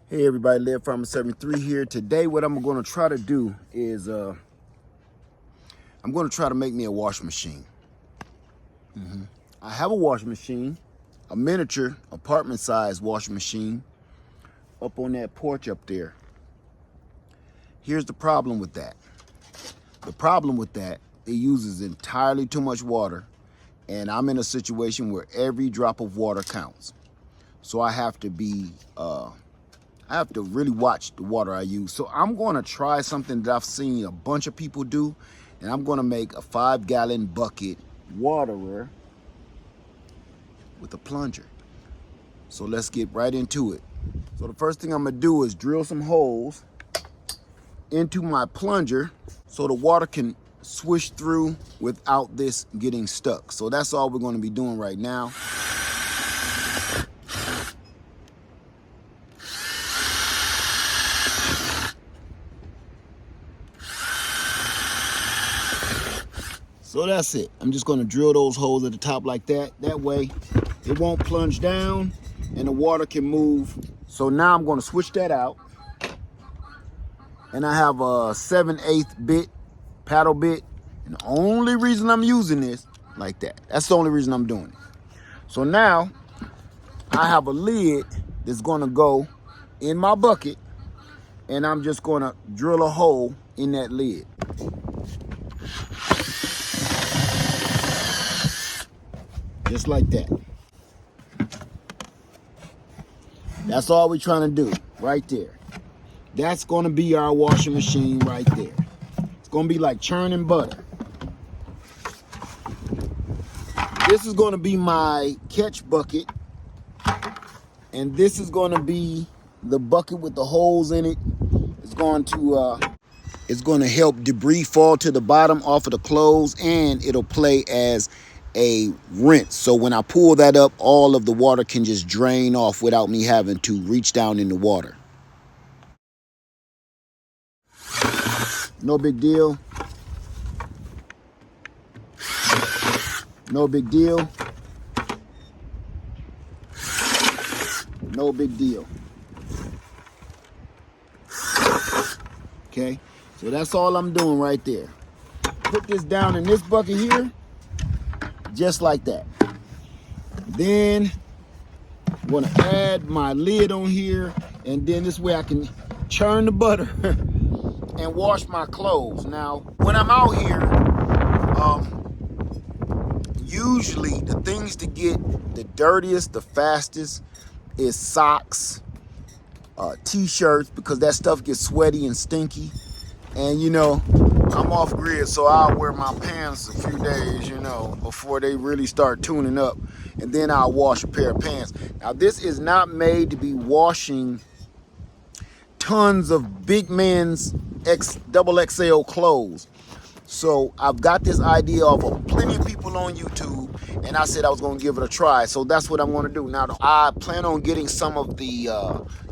Hey everybody, Live Farmer 73 here. Today what I'm going to try to do is I'm going to try to make me a washing machine. I have a washing machine, a miniature apartment size washing machine up on that porch up there. Here's the problem with that. The problem with that, it uses entirely too much water, and I'm in a situation where every drop of water counts. So I have to really watch the water I use. So I'm going to try something that I've seen a bunch of people do, and I'm going to make a 5-gallon bucket waterer with a plunger. So let's get right into it. So the first thing I'm going to do is drill some holes into my plunger so the water can swish through without this getting stuck. So that's all we're going to be doing right now. So that's it. I'm just going to drill those holes at the top like that. That way it won't plunge down and the water can move. So now I'm going to switch that out. And I have a 7/8 bit paddle bit. And the only reason I'm using this like that, that's the only reason I'm doing it. So now I have a lid that's going to go in my bucket, and I'm just going to drill a hole in that lid. Just like that. That's all we're trying to do right there. That's going to be our washing machine right there. It's going to be like churning butter. This is going to be my catch bucket, and this is going to be the bucket with the holes in it. It's going to help debris fall to the bottom off of the clothes, and it'll play as a rinse. So when I pull that up, all of the water can just drain off without me having to reach down in the water. No big deal. No big deal. No big deal. Okay, so that's all I'm doing right there. Put this down in this bucket here, just like that. Then I'm gonna add my lid on here, and then this way I can churn the butter and wash my clothes. Now, when I'm out here, usually the things to get the dirtiest, the fastest is socks, t-shirts, because that stuff gets sweaty and stinky. And you know, I'm off grid, so I'll wear my pants a few days, you know, before they really start tuning up. And then I'll wash a pair of pants. Now, this is not made to be washing tons of big men's XXL clothes. So I've got this idea of plenty of people on YouTube, and I said I was going to give it a try. So that's what I'm going to do. Now, I plan on getting some of the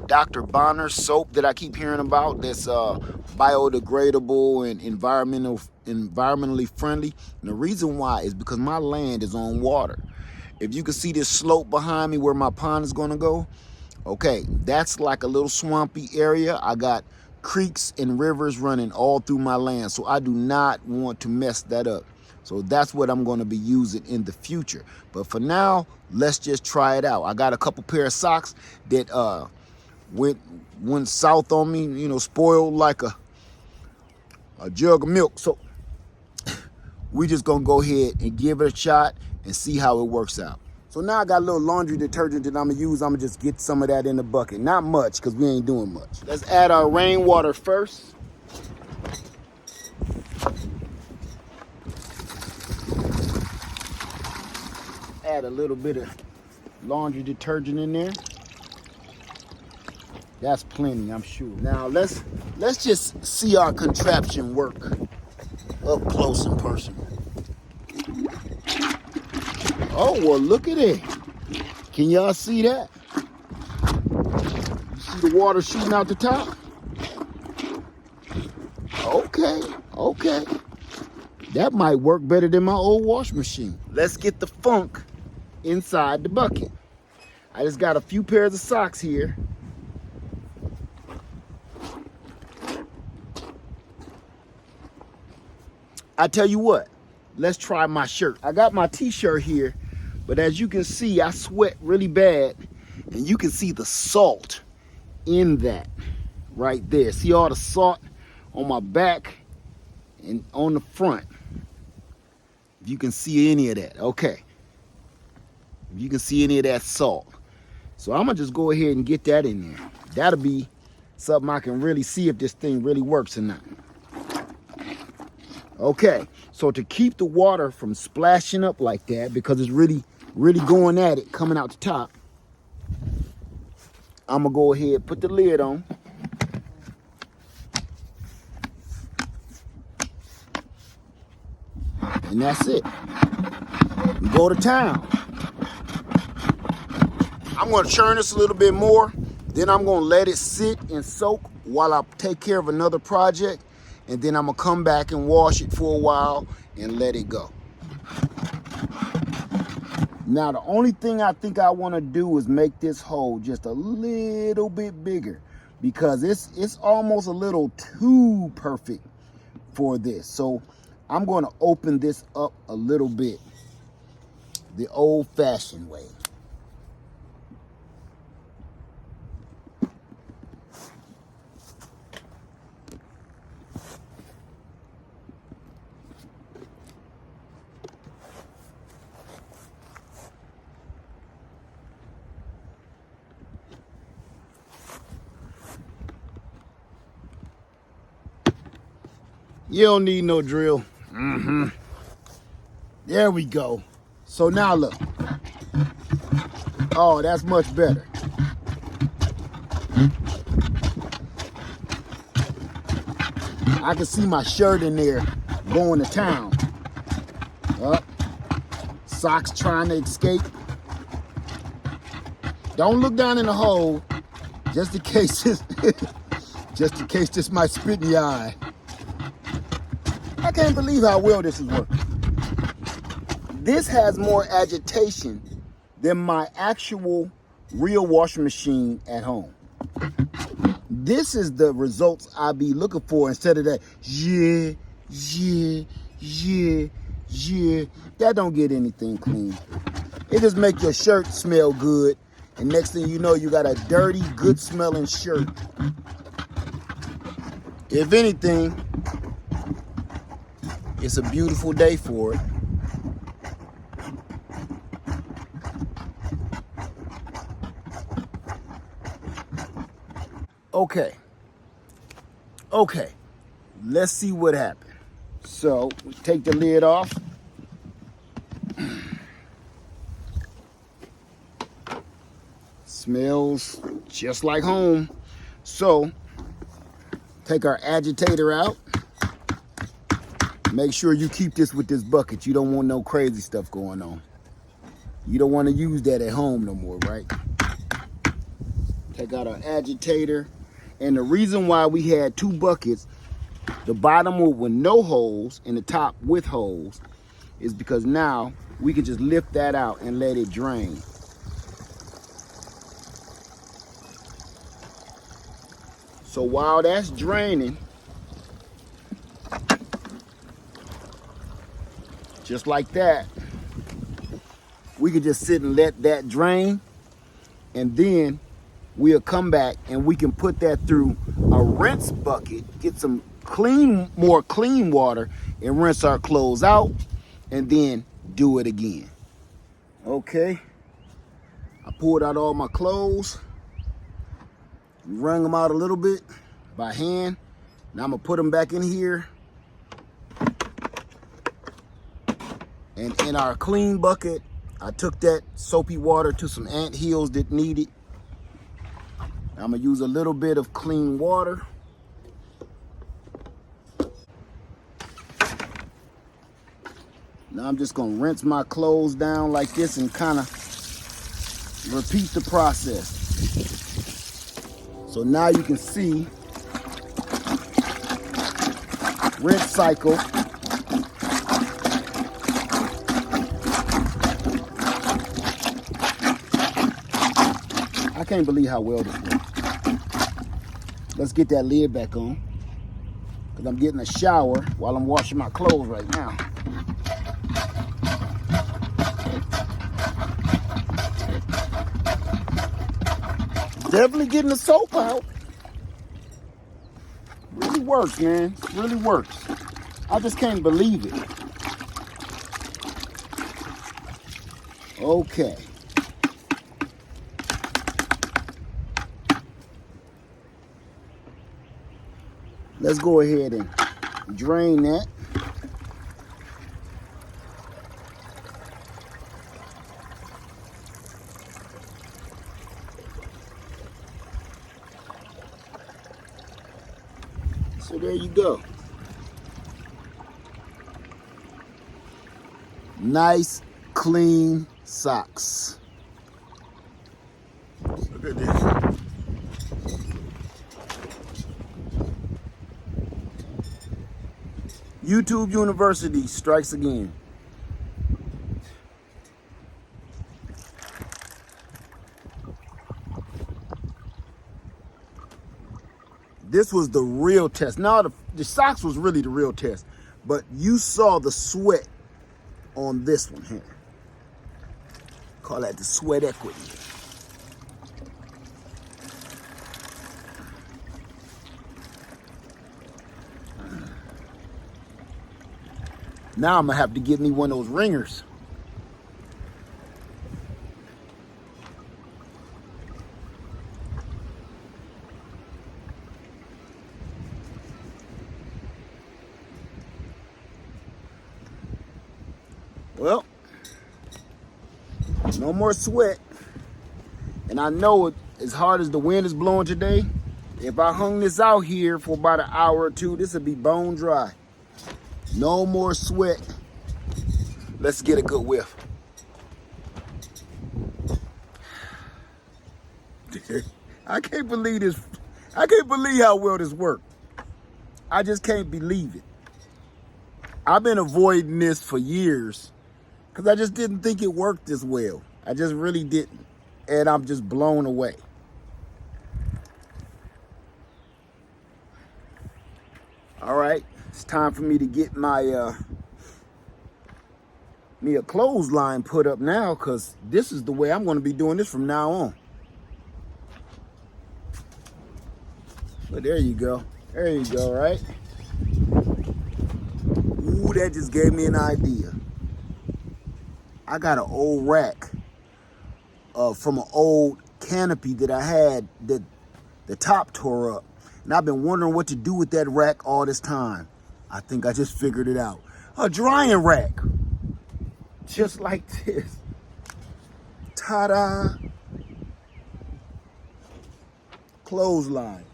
Dr. Bonner soap that I keep hearing about, that's biodegradable and environmentally friendly. And the reason why is because my land is on water. If you can see this slope behind me where my pond is going to go, okay, that's like a little swampy area. I got creeks and rivers running all through my land, so I do not want to mess that up. So that's what I'm going to be using in the future. But for now, let's just try it out. I got a couple pair of socks that went south on me, you know, spoiled like a jug of milk. So we just gonna go ahead and give it a shot and see how it works out. So now I got a little laundry detergent that I'm gonna use. I'm gonna just get some of that in the bucket. Not much, because we ain't doing much. Let's add our rainwater first. Add a little bit of laundry detergent in there. That's plenty, I'm sure. Now let's just see our contraption work up close and personal. Oh, well, look at it. Can y'all see that? You see the water shooting out the top? Okay. That might work better than my old washing machine. Let's get the funk inside the bucket. I just got a few pairs of socks here. I tell you what, let's try my shirt. I got my t-shirt here, but as you can see, I sweat really bad, and you can see the salt in that right there. See all the salt on my back and on the front. If you can see any of that, okay. If you can see any of that salt. So I'm gonna just go ahead and get that in there. That'll be something I can really see if this thing really works or not. Okay, so to keep the water from splashing up like that, because it's really going at it, coming out the top, I'm gonna go ahead and put the lid on. And that's it. We go to town. I'm gonna churn this a little bit more, then I'm gonna let it sit and soak while I take care of another project, and then I'm gonna come back and wash it for a while and let it go. Now, the only thing I think I wanna do is make this hole just a little bit bigger, because it's almost a little too perfect for this. So I'm gonna open this up a little bit, the old-fashioned way. You don't need no drill. There we go. So now look. Oh, that's much better. I can see my shirt in there going to town. Up. Socks trying to escape. Don't look down in the hole, just in case this might spit in your eye. I can't believe how well this is working. This has more agitation than my actual real washing machine at home. This is the results I be looking for instead of that yeah. That don't get anything clean. It just make your shirt smell good, and next thing you know, you got a dirty, good smelling shirt. If anything, it's a beautiful day for it. Okay, let's see what happened. So, we take the lid off. Smells just like home. So, take our agitator out. Make sure you keep this with this bucket. You don't want no crazy stuff going on. You don't want to use that at home no more, right? Take out our agitator. And the reason why we had two buckets, the bottom with no holes and the top with holes, is because now we can just lift that out and let it drain. So while that's draining, just like that, we can just sit and let that drain, and then we'll come back and we can put that through a rinse bucket, get some more clean water, and rinse our clothes out, and then do it again. Okay, I pulled out all my clothes, wrung them out a little bit by hand. Now I'm gonna put them back in here. And in our clean bucket, I took that soapy water to some ant hills that need it. I'm gonna use a little bit of clean water. Now I'm just gonna rinse my clothes down like this and kind of repeat the process. So now you can see, rinse cycle. I can't believe how well this works. Let's get that lid back on. because I'm getting a shower while I'm washing my clothes right now. Definitely getting the soap out. Really works, man. Really works. I just can't believe it. Okay. Let's go ahead and drain that. So there you go. Nice, clean socks. Look at this. YouTube University strikes again. This was the real test. Now the socks was really the real test, but you saw the sweat on this one here. Call that the sweat equity. Now I'm gonna have to get me one of those ringers. Well, no more sweat. And I know it, as hard as the wind is blowing today, if I hung this out here for about an hour or two, this would be bone dry. No more sweat. Let's get a good whiff. I can't believe this. I can't believe how well this worked. I just can't believe it. I've been avoiding this for years because I just didn't think it worked this well. I just really didn't. And I'm just blown away. All right, it's time for me to get my me a clothesline put up now, because this is the way I'm going to be doing this from now on. But there you go. There you go, right? Ooh, that just gave me an idea. I got an old rack from an old canopy that I had that the top tore up. And I've been wondering what to do with that rack all this time. I think I just figured it out. A drying rack. Just like this. Ta-da. Clothesline.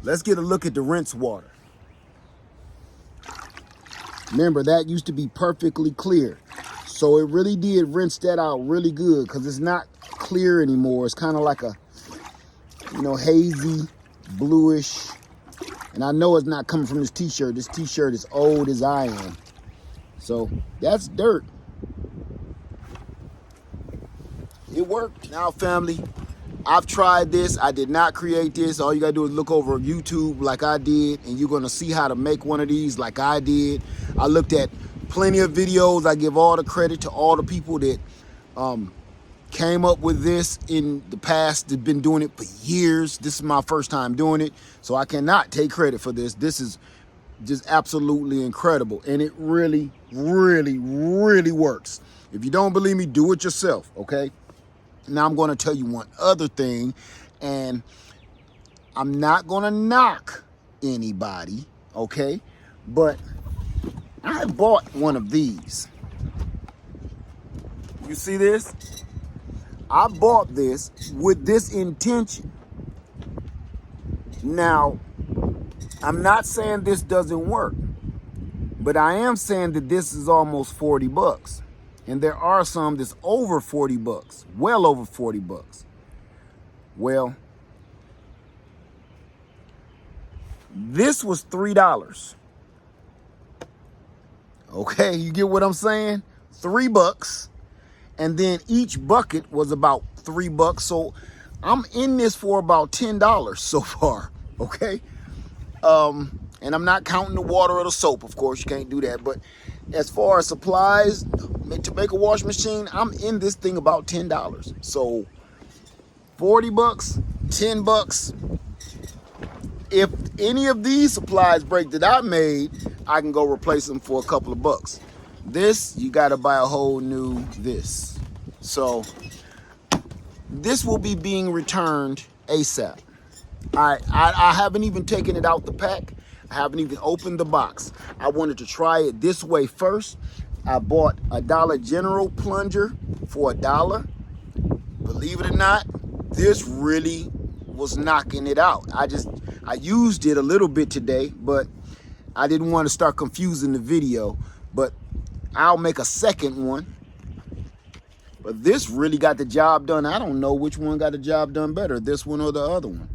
Let's get a look at the rinse water. Remember, that used to be perfectly clear. So it really did rinse that out really good, because it's not clear anymore. It's kind of like a, you know, hazy, bluish. And I know it's not coming from this t-shirt. This t-shirt is old as I am. So that's dirt. It worked. Now, family, I've tried this. I did not create this. All you gotta do is look over YouTube like I did, and you're gonna see how to make one of these like I did. I looked at plenty of videos. I give all the credit to all the people that came up with this in the past. They've been doing it for years. This is my first time doing it, so I cannot take credit for this. This is just absolutely incredible, and it really, really, really works. If you don't believe me, do it yourself, okay? Now I'm going to tell you one other thing, and I'm not going to knock anybody, okay? But I bought one of these. You see this? I bought this with this intention. Now, I'm not saying this doesn't work, but I am saying that this is almost 40 bucks. And there are some that's over 40 bucks, well over 40 bucks. Well, this was $3. Okay, you get what I'm saying? $3. And then each bucket was about $3. So I'm in this for about $10 so far, okay? And I'm not counting the water or the soap, of course, you can't do that. But as far as supplies to make a washing machine, I'm in this thing about $10. So $40, $10. If any of these supplies break that I made, I can go replace them for a couple of bucks. This, you gotta buy a whole new this. So this will be being returned ASAP. I haven't even taken it out the pack. I haven't even opened the box. I wanted to try it this way first. I bought a Dollar General plunger for $1. Believe it or not, this really was knocking it out. I used it a little bit today, but I didn't want to start confusing the video. But I'll make a second one. But this really got the job done. I don't know which one got the job done better, this one or the other one.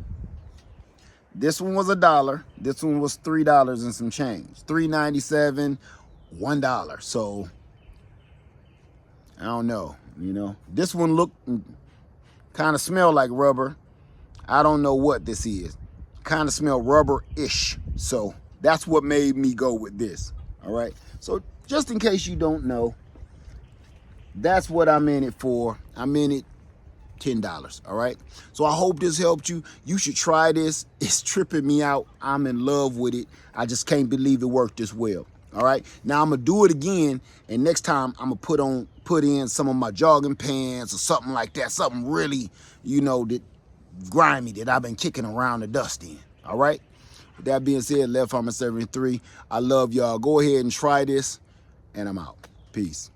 This one was $1. This one was $3 and some change. $3.97, $1. So I don't know, you know. This one looked kind of smelled like rubber. I don't know what this is. Kind of smell rubber-ish. So that's what made me go with this. All right. So just in case you don't know, that's what I'm in it for. I'm in it $10. All right. So I hope this helped you. You should try this. It's tripping me out. I'm in love with it. I just can't believe it worked this well. All right. Now I'm gonna do it again, and next time I'm gonna put in some of my jogging pants or something like that. Something really, you know, that grimy that I've been kicking around the dust in. All right. With that being said, Left Farmer 73. I love y'all. Go ahead and try this, and I'm out. Peace.